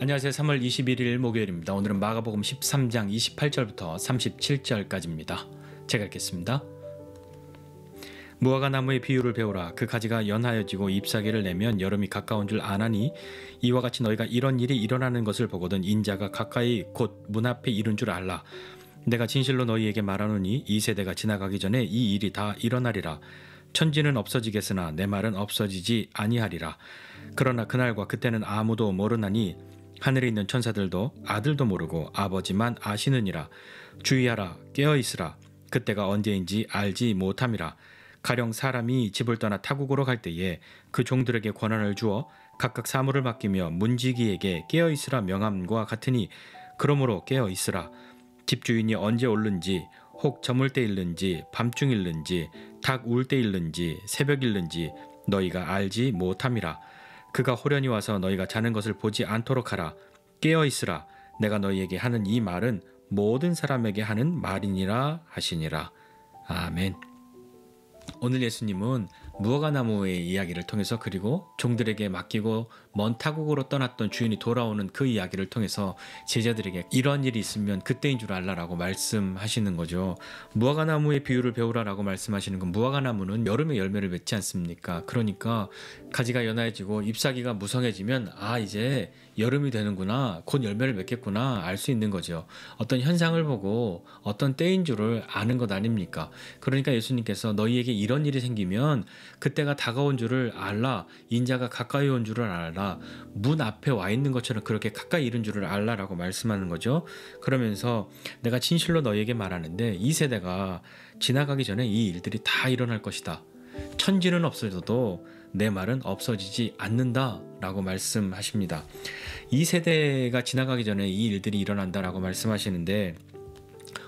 안녕하세요. 3월 21일 목요일입니다. 오늘은 마가복음 13장 28절부터 37절까지입니다. 제가 읽겠습니다. 무화과 나무의 비유를 배우라. 그 가지가 연하여지고 잎사귀를 내면 여름이 가까운 줄 아나니 이와 같이 너희가 이런 일이 일어나는 것을 보거든 인자가 가까이 곧 문 앞에 이른 줄 알라. 내가 진실로 너희에게 말하노니 이 세대가 지나가기 전에 이 일이 다 일어나리라. 천지는 없어지겠으나 내 말은 없어지지 아니하리라. 그러나 그날과 그때는 아무도 모르나니 하늘에 있는 천사들도 아들도 모르고 아버지만 아시느니라. 주의하라. 깨어있으라. 그때가 언제인지 알지 못함이라. 가령 사람이 집을 떠나 타국으로 갈 때에 그 종들에게 권한을 주어 각각 사물을 맡기며 문지기에게 깨어있으라 명함과 같으니 그러므로 깨어있으라. 집주인이 언제 오는지 혹 저물 때일는지 밤중일는지 닭 울 때일는지 새벽일는지 너희가 알지 못함이라. 그가 호련히 와서 너희가 자는 것을 보지 않도록 하라. 깨어있으라. 내가 너희에게 하는 이 말은 모든 사람에게 하는 말이니라 하시니라. 아멘. 오늘 예수님은 무화과나무의 이야기를 통해서 그리고 종들에게 맡기고 먼 타국으로 떠났던 주인이 돌아오는 그 이야기를 통해서 제자들에게 이런 일이 있으면 그때인 줄 알라라고 말씀하시는 거죠. 무화과나무의 비유를 배우라라고 말씀하시는 건 무화과나무는 여름에 열매를 맺지 않습니까? 그러니까 가지가 연해지고 잎사귀가 무성해지면 이제 여름이 되는구나, 곧 열매를 맺겠구나 알 수 있는 거죠. 어떤 현상을 보고 어떤 때인 줄을 아는 것 아닙니까? 그러니까 예수님께서 너희에게 이런 일이 생기면 그때가 다가온 줄을 알라. 인자가 가까이 온 줄을 알라. 문 앞에 와 있는 것처럼 그렇게 가까이 이른 줄을 알라라고 말씀하는 거죠. 그러면서 내가 진실로 너희에게 말하는데 이 세대가 지나가기 전에 이 일들이 다 일어날 것이다. 천지는 없어져도 내 말은 없어지지 않는다 라고 말씀하십니다. 이 세대가 지나가기 전에 이 일들이 일어난다라고 말씀하시는데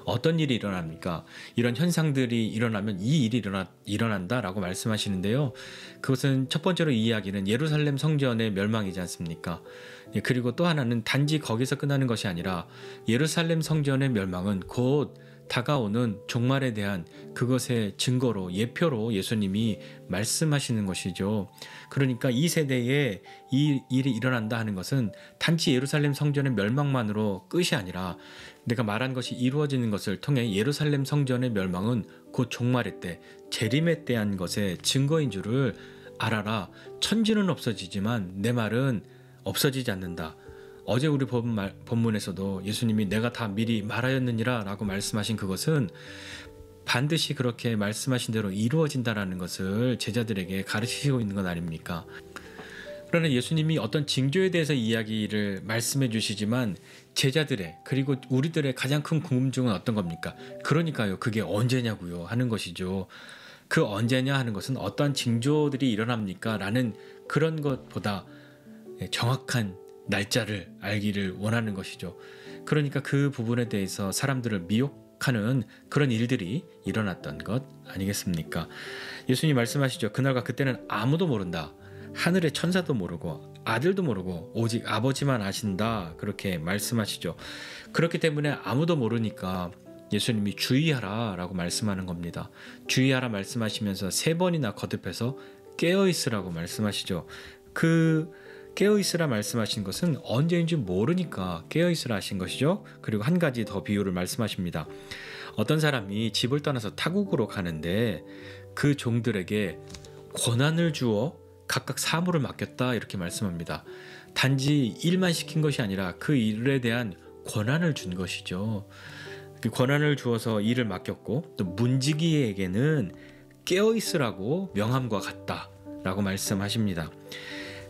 어떤 일이 일어납니까? 이런 현상들이 일어나면 이 일이 일어난다라고 말씀하시는데요. 그것은 첫 번째로 이 이야기는 예루살렘 성전의 멸망이지 않습니까? 그리고 또 하나는 단지 거기서 끝나는 것이 아니라 예루살렘 성전의 멸망은 곧 다가오는 종말에 대한 그것의 증거로 예표로 예수님이 말씀하시는 것이죠. 그러니까 이 세대에 이 일이 일어난다 하는 것은 단지 예루살렘 성전의 멸망만으로 끝이 아니라 내가 말한 것이 이루어지는 것을 통해 예루살렘 성전의 멸망은 곧 종말의 때 재림에 대한 것의 증거인 줄을 알아라. 천지는 없어지지만 내 말은 없어지지 않는다. 어제 우리 본문에서도 예수님이 내가 다 미리 말하였느니라 라고 말씀하신 그것은 반드시 그렇게 말씀하신 대로 이루어진다라는 것을 제자들에게 가르치시고 있는 건 아닙니까? 그러나 예수님이 어떤 징조에 대해서 이야기를 말씀해 주시지만 제자들의 그리고 우리들의 가장 큰 궁금증은 어떤 겁니까? 그러니까요, 그게 언제냐고요 하는 것이죠. 그 언제냐 하는 것은 어떤 징조들이 일어납니까? 라는 그런 것보다 정확한 날짜를 알기를 원하는 것이죠. 그러니까 그 부분에 대해서 사람들을 미혹하는 그런 일들이 일어났던 것 아니겠습니까? 예수님 말씀하시죠. 그날과 그때는 아무도 모른다. 하늘의 천사도 모르고 아들도 모르고 오직 아버지만 아신다. 그렇게 말씀하시죠. 그렇기 때문에 아무도 모르니까 예수님이 주의하라 라고 말씀하는 겁니다. 주의하라 말씀하시면서 3번이나 거듭해서 깨어있으라고 말씀하시죠. 깨어있으라 말씀하신 것은 언제인지 모르니까 깨어있으라 하신 것이죠. 그리고 한 가지 더 비유를 말씀하십니다. 어떤 사람이 집을 떠나서 타국으로 가는데 그 종들에게 권한을 주어 각각 사물을 맡겼다 이렇게 말씀합니다. 단지 일만 시킨 것이 아니라 그 일에 대한 권한을 준 것이죠. 그 권한을 주어서 일을 맡겼고 또 문지기에게는 깨어있으라고 명함과 같다 라고 말씀하십니다.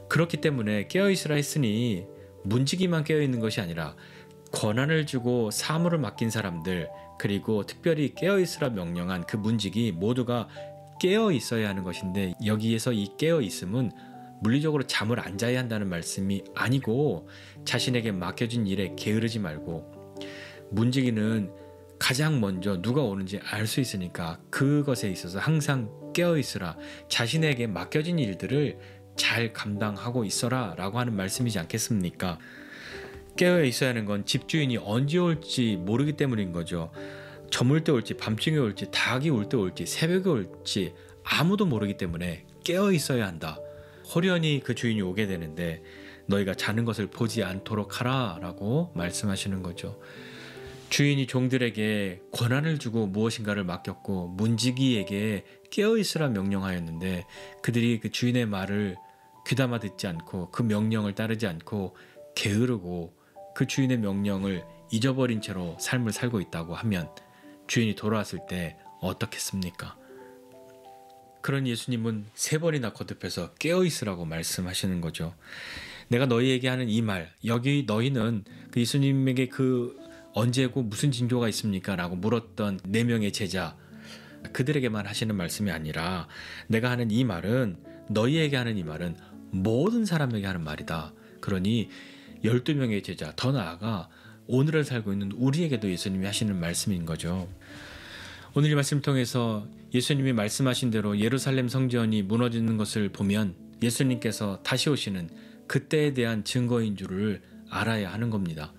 그렇기 때문에 깨어있으라 했으니 문지기만 깨어있는 것이 아니라 권한을 주고 사물을 맡긴 사람들 그리고 특별히 깨어있으라 명령한 그 문지기 모두가 깨어있어야 하는 것인데 여기에서 이 깨어있음은 물리적으로 잠을 안 자야 한다는 말씀이 아니고 자신에게 맡겨진 일에 게으르지 말고 문지기는 가장 먼저 누가 오는지 알 수 있으니까 그것에 있어서 항상 깨어있으라 자신에게 맡겨진 일들을 잘 감당하고 있어라 라고 하는 말씀이지 않겠습니까? 깨어 있어야 하는 건 집주인이 언제 올지 모르기 때문인 거죠. 저물 때 올지 밤중에 올지 닭이 울 때 올지 새벽에 올지 아무도 모르기 때문에 깨어 있어야 한다. 호련히 그 주인이 오게 되는데 너희가 자는 것을 보지 않도록 하라 라고 말씀하시는 거죠. 주인이 종들에게 권한을 주고 무엇인가를 맡겼고 문지기에게 깨어있으라 명령하였는데 그들이 그 주인의 말을 귀담아 듣지 않고 그 명령을 따르지 않고 게으르고 그 주인의 명령을 잊어버린 채로 삶을 살고 있다고 하면 주인이 돌아왔을 때 어떻겠습니까? 그런 예수님은 3번이나 거듭해서 깨어있으라고 말씀하시는 거죠. 내가 너희에게 하는 이 말, 여기 너희는 그 예수님에게 언제고 무슨 징조가 있습니까? 라고 물었던 4명의 제자, 그들에게만 하시는 말씀이 아니라 내가 하는 이 말은, 너희에게 하는 이 말은 모든 사람에게 하는 말이다. 그러니 12명의 제자, 더 나아가 오늘을 살고 있는 우리에게도 예수님이 하시는 말씀인 거죠. 오늘 이 말씀을 통해서 예수님이 말씀하신 대로 예루살렘 성전이 무너지는 것을 보면 예수님께서 다시 오시는 그때에 대한 증거인 줄을 알아야 하는 겁니다.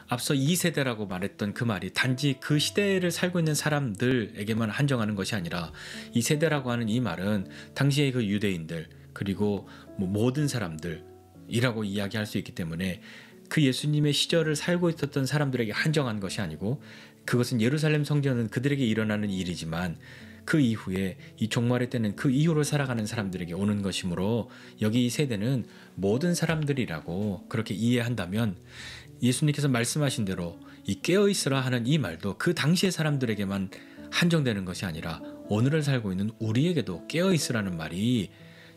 앞서 2세대라고 말했던 그 말이 단지 그 시대를 살고 있는 사람들에게만 한정하는 것이 아니라 이 세대라고 하는 이 말은 당시의 그 유대인들 그리고 모든 사람들이라고 이야기할 수 있기 때문에 그 예수님의 시절을 살고 있었던 사람들에게 한정한 것이 아니고 그것은 예루살렘 성전은 그들에게 일어나는 일이지만 그 이후에 이 종말의 때는 그 이후로 살아가는 사람들에게 오는 것이므로 여기 이 세대는 모든 사람들이라고 그렇게 이해한다면 예수님께서 말씀하신 대로 이 깨어있으라 하는 이 말도 그 당시의 사람들에게만 한정되는 것이 아니라 오늘을 살고 있는 우리에게도 깨어있으라는 말이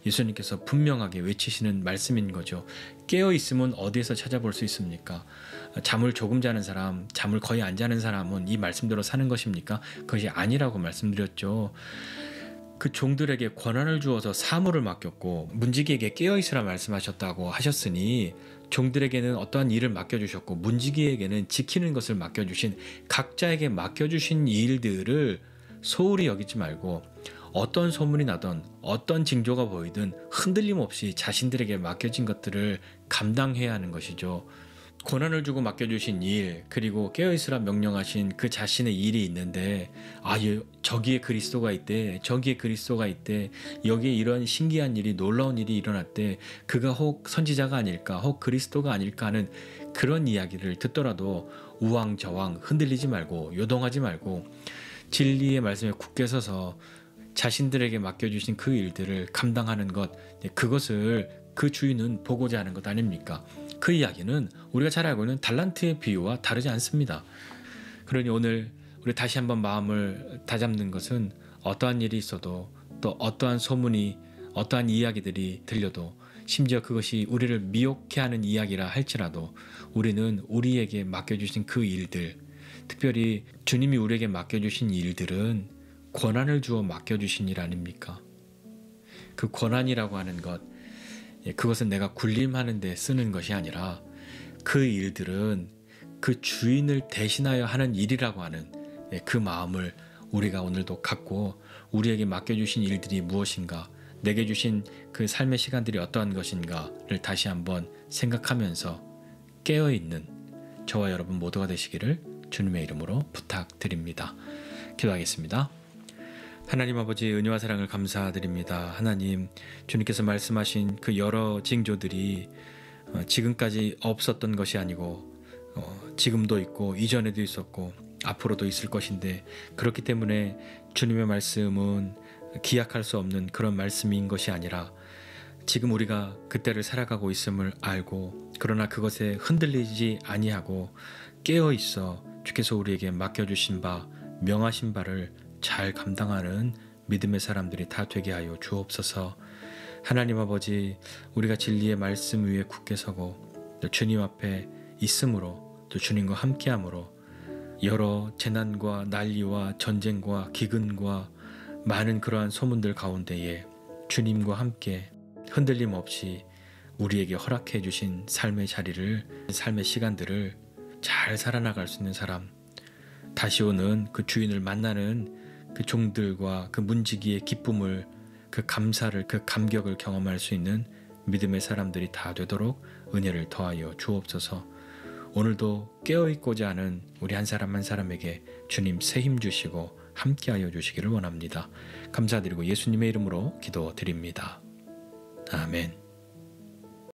예수님께서 분명하게 외치시는 말씀인 거죠. 깨어있음은 어디에서 찾아볼 수 있습니까? 잠을 조금 자는 사람, 잠을 거의 안 자는 사람은 이 말씀대로 사는 것입니까? 그것이 아니라고 말씀드렸죠. 그 종들에게 권한을 주어서 사물을 맡겼고 문지기에게 깨어있으라 말씀하셨다고 하셨으니 종들에게는 어떠한 일을 맡겨주셨고 문지기에게는 지키는 것을 맡겨주신 각자에게 맡겨주신 일들을 소홀히 여기지 말고 어떤 소문이 나든 어떤 징조가 보이든 흔들림 없이 자신들에게 맡겨진 것들을 감당해야 하는 것이죠. 권한을 주고 맡겨주신 일 그리고 깨어있으라 명령하신 그 자신의 일이 있는데 저기에 그리스도가 있대, 저기에 그리스도가 있대, 여기에 이런 신기한 일이 놀라운 일이 일어났대, 그가 혹 선지자가 아닐까 혹 그리스도가 아닐까 하는 그런 이야기를 듣더라도 우왕좌왕 흔들리지 말고 요동하지 말고 진리의 말씀에 굳게 서서 자신들에게 맡겨주신 그 일들을 감당하는 것, 그것을 그 주인은 보고자 하는 것 아닙니까? 그 이야기는 우리가 잘 알고 있는 달란트의 비유와 다르지 않습니다. 그러니 오늘 우리 다시 한번 마음을 다잡는 것은 어떠한 일이 있어도 또 어떠한 소문이 어떠한 이야기들이 들려도 심지어 그것이 우리를 미혹해 하는 이야기라 할지라도 우리는 우리에게 맡겨주신 그 일들, 특별히 주님이 우리에게 맡겨주신 일들은 권한을 주어 맡겨주신 일 아닙니까? 그 권한이라고 하는 것, 그것은 내가 군림하는 데 쓰는 것이 아니라 그 일들은 그 주인을 대신하여 하는 일이라고 하는 그 마음을 우리가 오늘도 갖고 우리에게 맡겨주신 일들이 무엇인가, 내게 주신 그 삶의 시간들이 어떠한 것인가를 다시 한번 생각하면서 깨어있는 저와 여러분 모두가 되시기를 주님의 이름으로 부탁드립니다. 기도하겠습니다. 하나님 아버지 은혜와 사랑을 감사드립니다. 하나님, 주님께서 말씀하신 그 여러 징조들이 지금까지 없었던 것이 아니고 지금도 있고 이전에도 있었고 앞으로도 있을 것인데 그렇기 때문에 주님의 말씀은 기약할 수 없는 그런 말씀인 것이 아니라 지금 우리가 그때를 살아가고 있음을 알고 그러나 그것에 흔들리지 아니하고 깨어있어 주께서 우리에게 맡겨주신 바 명하신 바를 잘 감당하는 믿음의 사람들이 다 되게 하여 주옵소서. 하나님 아버지, 우리가 진리의 말씀 위에 굳게 서고 또 주님 앞에 있음으로 또 주님과 함께함으로 여러 재난과 난리와 전쟁과 기근과 많은 그러한 소문들 가운데에 주님과 함께 흔들림 없이 우리에게 허락해 주신 삶의 자리를, 삶의 시간들을 잘 살아나갈 수 있는 사람, 다시 오는 그 주인을 만나는 그 종들과 그 문지기의 기쁨을, 그 감사를, 그 감격을 경험할 수 있는 믿음의 사람들이 다 되도록 은혜를 더하여 주옵소서. 오늘도 깨어있고자 하는 우리 한 사람 한 사람에게 주님 새 힘 주시고 함께하여 주시기를 원합니다. 감사드리고 예수님의 이름으로 기도드립니다. 아멘.